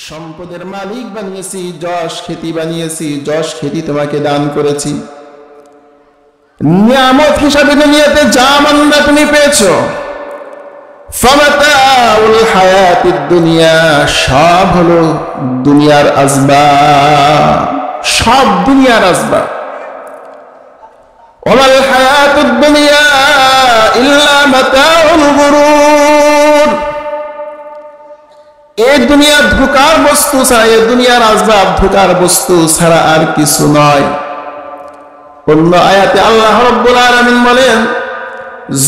সম্পদের মালিক বানিয়েছি, যশ খ্যাতি বানিয়েছি, যশ খ্যাতি তোমাকে দান করেছি। নিয়ামত হিসাবে দুনিয়াতে যা বান্দা তুমি পেয়েছো, ফামাতাউল হায়াতিদ দুনিয়া, সব হলো দুনিয়ার আসবাব, সব দুনিয়ার আসবাব। ওয়াল হায়াতুদ দুনিয়া ইল্লা মাতাউল গুরুর, এই দুনিয়া ধোঁকার বস্তু ছাড়া, এই দুনিয়ার আসবাব ধোঁকার বস্তু ছাড়া আর কিছু নয়। অন্য আয়াতে আল্লাহ রাব্বুল আলামিন বলেন,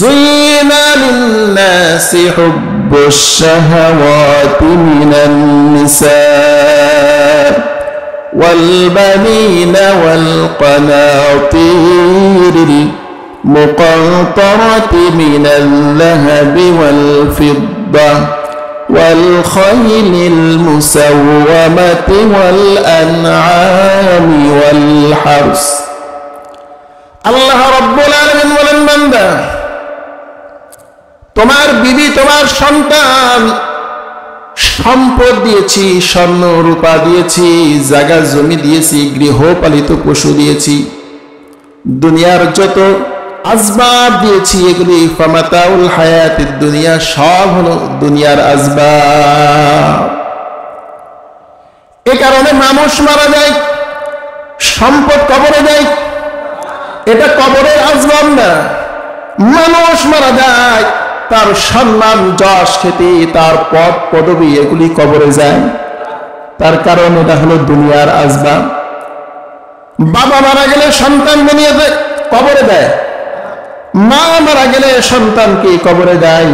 যুইনা লিন-নাসি হুব্বুশ শাহাওয়াতি মিনান নিসা ওয়াল বানিনা ওয়াল কানাতিরিল মুকান্তারাতি মিনাল লাহাবি ওয়াল ফিদ্দা والخيل المسومة والأنعام والحرث। আল্লাহ রাব্বুল আলামিন বলেন, বান্দা তোমার বিবি, তোমার সন্তান, সম্পদ দিয়েছি, স্বর্ণ রূপা দিয়েছি, জায়গা জমি দিয়েছি, গৃহপালিত পশু দিয়েছি, দুনিয়ার যত আসবাব দিয়েছি, এগুলি ফামাতাউল হায়াতিদ দুনিয়া, সব হলো দুনিয়ার আসবাব। এ কারণে মানুষ মারা যায়, সম্পদ কবরে যায়, এটা কবরের আসবাব না। মানুষ মারা যায়, তার সম্মান, যশ খ্যাতি, তার পদ পদবী, এগুলি কবরে যায়, তার কারণ এটা হলো দুনিয়ার আসবাব। বাবা মারা গেলে সন্তান দুনিয়াতে কবরে দেয়, মা মারা গেলে সন্তানকে কবরে দেয়।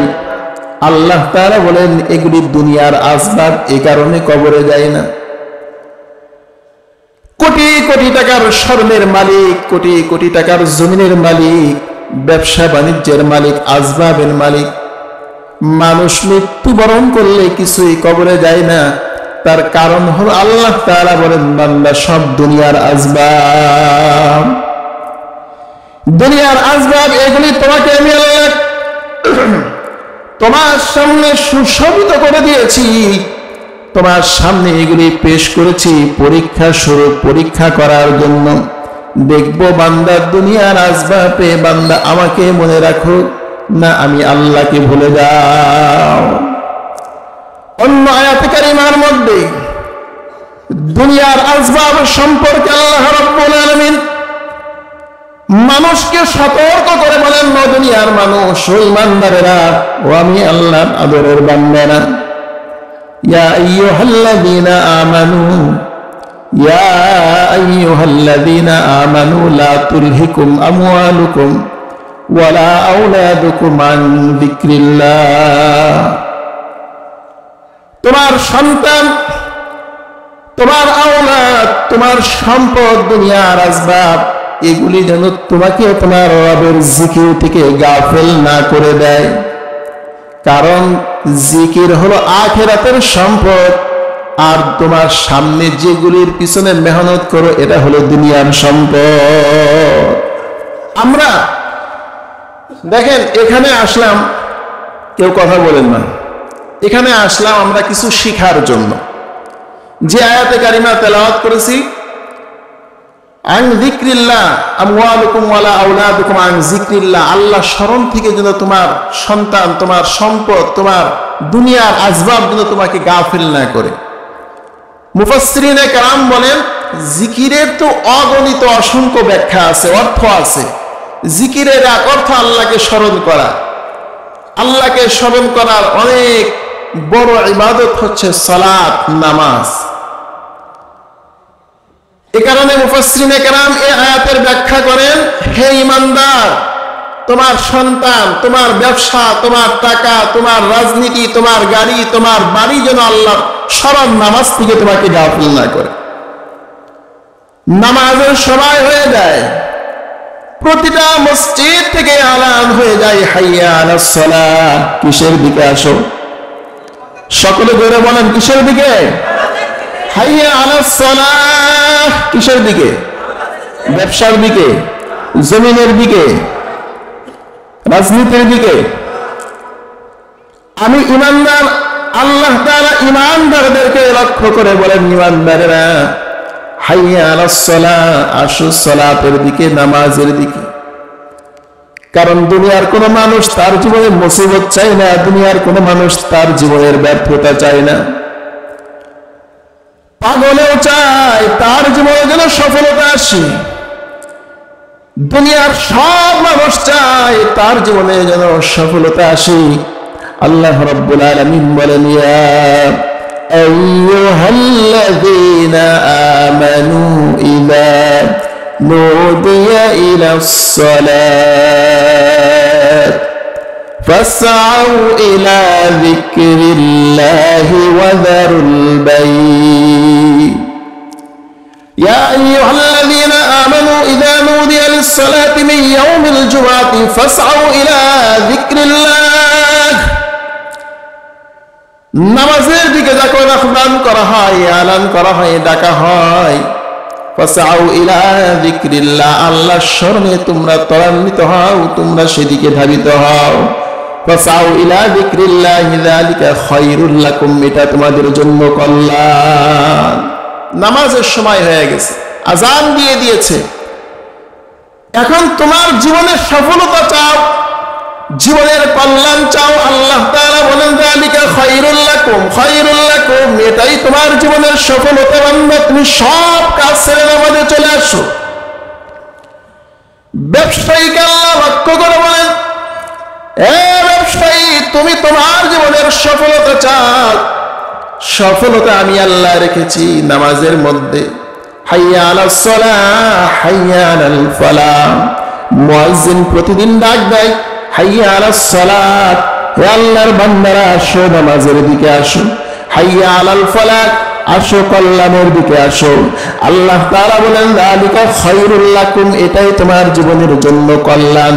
আল্লাহ তাআলা বলেন এগুলি দুনিয়ার আসবাব, এই কারণে কবরে যায় না। কোটি কোটি টাকার স্বর্ণের মালিক, কোটি কোটি টাকার জমিনের মালিক, ব্যবসা বাণিজ্যের মালিক, আসবাবের মালিক, মানুষ মৃত্যুবরণ করলে কিছুই কবরে যায় না। তার কারণ হলো আল্লাহ তাআলা বলেন, বান্দা সব দুনিয়ার আসবাব, দুনিয়ার আসবাব, এগুলি তোমাকে আমি আল্লাহ তোমার সামনে সুশোভিত করে দিয়েছি, তোমার সামনে এগুলি পেশ করেছি পরীক্ষা স্বরূপ, পরীক্ষা করার জন্য। দেখবো বান্দা দুনিয়ার আসবাবে বান্দা আমাকে মনে রাখো না আমি আল্লাহকে ভুলে যাও। অন্য আয়াতে কারিমার মধ্যে দুনিয়ার আসবাব সম্পর্কে আল্লাহ রাব্বুল আলামিন মানুষকে সতর্ক করে বলেন, ও দুনিয়ার মানুষ, ও ইমানদারেরা, ও আমি আল্লাহর আদরের বান্দারা, ইয়া আইয়ুহাল্লাযীনা আমানু, ইয়া আইয়ুহাল্লাযীনা আমানু লা তুলহিকুম আমওয়ালুকুম ওয়ালা আওলাদুকুম আন যিকরিল্লাহ। তোমার সন্তান, তোমার আওলাদ, তোমার সম্পদ, দুনিয়ার আসবাব, এগুলি যেন তোমাকে তোমার রবের জিকির থেকে গাফেল না করে দেয়। কারণ জিকির হলো আখিরাতের সম্পদ, আর তোমার সামনে যেগুলির পিছনে মেহনত করো এটা হলো দুনিয়ার সম্পদ। আমরা দেখেন এখানে আসলাম, কেউ কথা বলেন না, এখানে আসলাম আমরা কিছু শিখার জন্য। যে আয়াতে কারিমা তেলাওয়াত করেছি, আন যিকরিল্লাহ আমওয়ালুকুম ওয়ালা আওলাদুকুম আন যিকরিল্লাহ, আল্লাহ স্মরণ থেকে যেন তোমার সন্তান, তোমার সম্পদ, তোমার দুনিয়ার আসবাব যেন তোমাকে গাফিল না করে। মুফাসসিরিনে কেরাম বলেন, জিকিরের তো অগণিত অসংখ্য ব্যাখ্যা আছে, অর্থ আছে। জিকিরের এক অর্থ আল্লাহকে স্মরণ করা। আল্লাহকে স্মরণ করার অনেক বড় ইবাদত হচ্ছে সালাত, নামাজ। এ কারণে মুফাসসিরিনে কেরাম এই আয়াতের ব্যাখ্যা করেন, হে ঈমানদার, তোমার সন্তান, তোমার ব্যবসা, তোমার টাকা, তোমার রাজনীতি, তোমার গাড়ি, তোমার বাড়ি যেন আল্লাহর স্মরণ, নামাজ থেকে তোমাকে গাফিল না করে। নামাজের সময় হয়ে যায়, প্রতিটা মসজিদ থেকে আলান হয়ে যায়, হাইয়া আলাস সালাহ, কিসের দিকে আসো? সকলে জোরে বলেন, কিসের দিকে? হাইয়া আলাস সালাহ, কিসের দিকে? ব্যবসার দিকে, জমিনের দিকে, রাজনীতির দিকে। আমি ইমানদার আল্লাহ তাআলা ঈমানদারদেরকে লক্ষ্য করে বলেন, ঈমানদারেরা হাইয়া আলাস সালাহ, আসো সালাতের দিকে, নামাজের দিকে। কারণ দুনিয়ার কোন মানুষ তার জীবনে মুসিবত চায় না, দুনিয়ার কোন মানুষ তার জীবনের ব্যর্থতা চায় না। পাগলেও চায় তার জীবনে যেন সফলতা আসে, দুনিয়ার সব মানুষ চায় তার জীবনে যেন সফলতা আসে। আল্লাহ রাব্বুল আলামিন বলেন, ইয়া আইয়ুহাল্লাযীনা আমানু ইযা নুদিয়া ইলাস সালাত ফাসআউ ইলা যিকরিল্লাহি ওয়া যারুল বাই'। يا أيها الذين آمنوا إذا نودي للصلاة من يوم الجمعة فاسعوا إلى ذكر الله। নামাজের দিকে যখন আহ্বান করা হয়, এলান করা হয়, ডাকা হয়, ফাসআউ ইলা যিকরিল্লাহ, আল্লাহর স্মরণে তোমরা ত্বরান্বিত হও, তোমরা সেদিকে ধাবিত হও। ফাসআউ ইলা যিকরিল্লাহ যালিকা খায়রুল লাকুম, এটা তোমাদের জন্য কল্যাণ। নামাজের সময় হয়ে গেছে, আজান দিয়ে দিয়েছে, এখন তোমার জীবনের সফলতা চাও, জীবনের কল্যাণ চাও। আল্লাহ তাআলা বলেন, যালিকা খায়রুল লাকুম, খায়রুল লাকুম, এটাই তোমার জীবনের সফলতা। বান্দা তুমি সব কাজ ছেড়ে নামাজে চলে আসো। ব্যবসায়ীকে আল্লাহ লক্ষ্য করে বলেন, এ ব্যবসায়ী, তুমি তোমার জীবনের সফলতা চাও, সফলতা আমি আল্লাহ রেখেছি নামাজের মধ্যে। হাইয়া আলাস সালাহ, হাইয়া আলাল ফালাহ। মুয়াজ্জিন প্রতিদিন ডাক দেয়, হাইয়া আলাস সালাত, হে আল্লাহর বান্দারা আসো নামাজের দিকে আসো। হাইয়া আলাল ফালাহ, আসো কল্যাণের দিকে আসো। আল্লাহ তাআলা বলেন, যালিকা খায়রুল লাকুম, এটাই তোমার জীবনের জন্য কল্যাণ।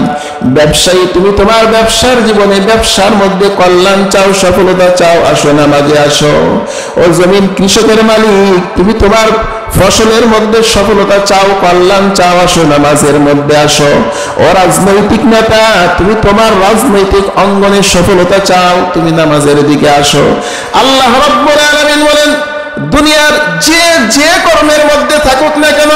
ব্যবসায়ী, তুমি তোমার ব্যবসার জীবনে, ব্যবসার মধ্যে কল্যাণ চাও, সফলতা চাও, আসো নামাজে আসো। ও জমিন কৃষকের মালিক, তুমি তোমার ফসলের মধ্যে সফলতা চাও, কল্যাণ চাও, আসো নামাজের মধ্যে আসো। ও রাজনৈতিক নেতা, তুমি তোমার রাজনৈতিক অঙ্গনে সফলতা চাও, তুমি নামাজের দিকে আসো। আল্লাহ রাব্বুল আলামিন বলেন, দুনিয়ার যে যে কর্মের মধ্যে থাকুক না কেন,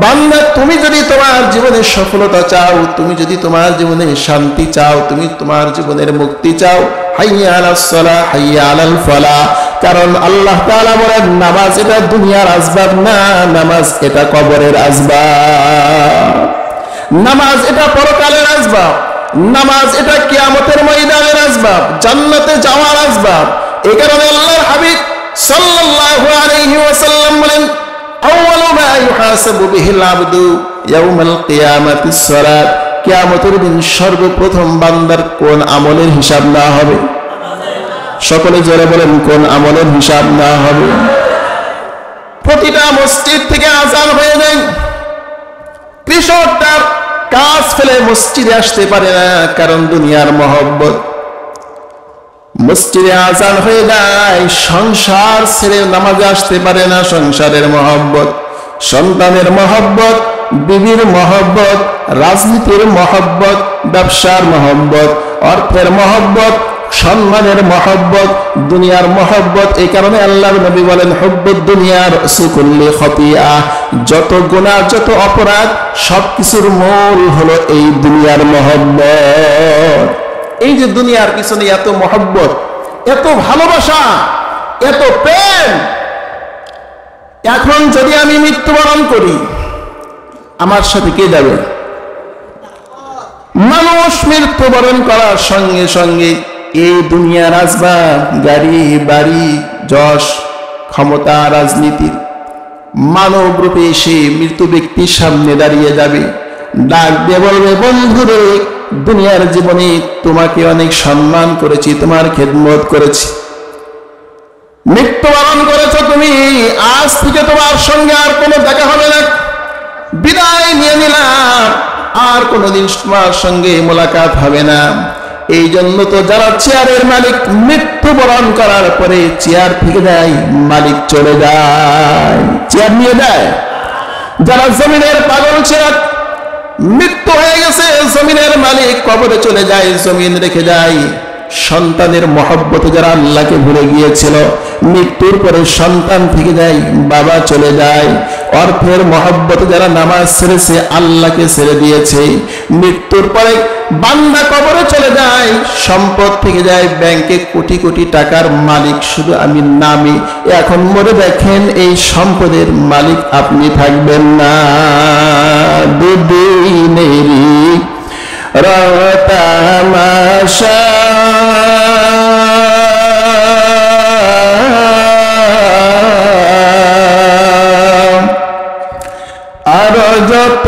বান্দা তুমি যদি তোমার জীবনে সফলতা চাও, তুমি যদি তোমার জীবনে শান্তি চাও, তুমি তোমার জীবনের মুক্তি চাও, হাইয়া আলাস সালাহ, হাইয়া আলাল ফালাহ। কারণ আল্লাহ তাআলা বলেন, নামাজ এটা দুনিয়ার আসবাব না, নামাজ এটা কবরের আসবাব, নামাজ এটা পরকালের আসবাব, নামাজ এটা কিয়ামতের ময়দানের আসবাব, জান্নাতে যাওয়ার আসবাব। এই কারণে আল্লাহর হাবিব সাল্লাল্লাহু আলাইহি ওয়াসাল্লাম বলেন, আউয়ালু মা ইউহাসাবু বিহিল আবদু ইয়াউমাল কিয়ামাতিস সালাত, কিয়ামতের দিন সর্বপ্রথম বান্দার কোন আমলের হিসাব না হবে? সকলে জোরে বলেন, কোন আমলের হিসাব না হবে? প্রতিটা মসজিদ থেকে আযান হয়ে যায়, কৃষক তার কাজ ফেলে মসজিদে আসতে পারে না, কারণ দুনিয়ার মহব্বত। মসজিদে আযান হয়ে যায়, সংসার ছেড়ে নামাজে আসতে পারে না, সংসারের মহব্বত, সন্তানের মহব্বত, বিবির মহব্বত, রাজনীতির মহব্বত, ব্যবসার মহব্বত, অর্থের মহব্বত, সম্মানের মহব্বত, দুনিয়ার মহব্বত। এই কারণে আল্লাহর নবী বলেন, হুব্বুদ দুনিয়া রাসু কুল্লি খতিয়া, যত গুনাহ, যত অপরাধ, সবকিছুর মূল হলো এই দুনিয়ার মহব্বত। এই যে দুনিয়ার পিছনে এত মহব্বত, এত ভালোবাসা, এত প্রেম, এখন যদি আমি মৃত্যুবরণ করি, আমার সাথে কে যাবে? মানুষ মৃত্যুবরণ করার সঙ্গে সঙ্গে এই দুনিয়ার আসবাব, গাড়ি বাড়ি, যশ, ক্ষমতা, রাজনীতি, মানব রূপে এসে মৃত্যু ব্যক্তির সামনে দাঁড়িয়ে যাবে, ডাক দিয়ে বলবে, বন্ধুরে, দুনিয়ার জীবনে তোমাকে অনেক সম্মান করেছি, তোমার খেদমত করেছি, মৃত্যুবরণ করেছো তুমি, আজ থেকে তোমার সঙ্গে আর কোনো দেখা হবে না, বিদায় নিয়ে নিলাম, আর কোনোদিন তোমার সঙ্গে মোলাকাত হবে না। এই জন্য তো যারা চেয়ারের মালিক মৃত্যুবরণ করার পরে চেয়ার থেকে যায়, মালিক চলে যায়, চেয়ার নিয়ে যায়। যারা জমিনের পাগল ছিল, মৃত্যু হয়ে গেছে, জমিনের মালিক কবরে চলে যায়, জমিন রেখে যায়, সন্তানের মহব্বতে যারা আল্লাহকে ভুলে গিয়েছিল, মৃত্যুর পরে সন্তান থেকে যায়, বাবা চলে যায়। অর্থের মহব্বতে যারা নামাজ ছেড়েছে, আল্লাহকে ছেড়ে দিয়েছে, মৃত্যুর পরে বান্দা কবরে চলে যায়, সম্পদ থেকে যায়, ব্যাংকে কোটি কোটি টাকার মালিক শুধু আমি নামি। এখন মরে দেখেন এই সম্পদের মালিক আপনি থাকবেন না। দুদিনেরই রতামাশা আর যত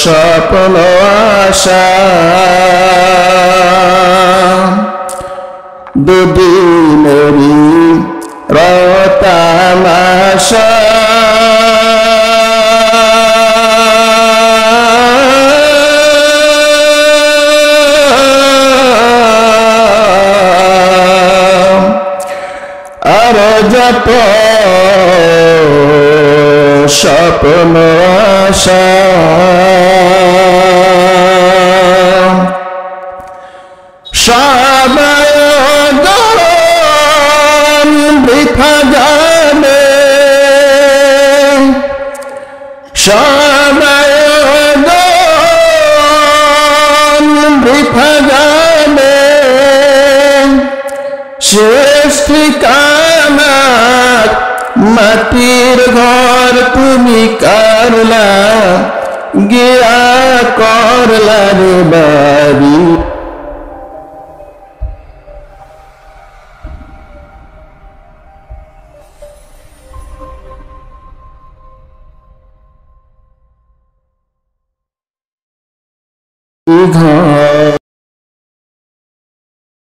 স্বপ্ন আশা দুদিনেরই রতামাশা আর যত স্বপ্ন আশা সবাই বৃথা যাবে, সবাই বৃথা যাবে, শেষ ঠিকানা মাটির ঘর তুমি করলা গিয়া করলা রে বাড়ি। ঘর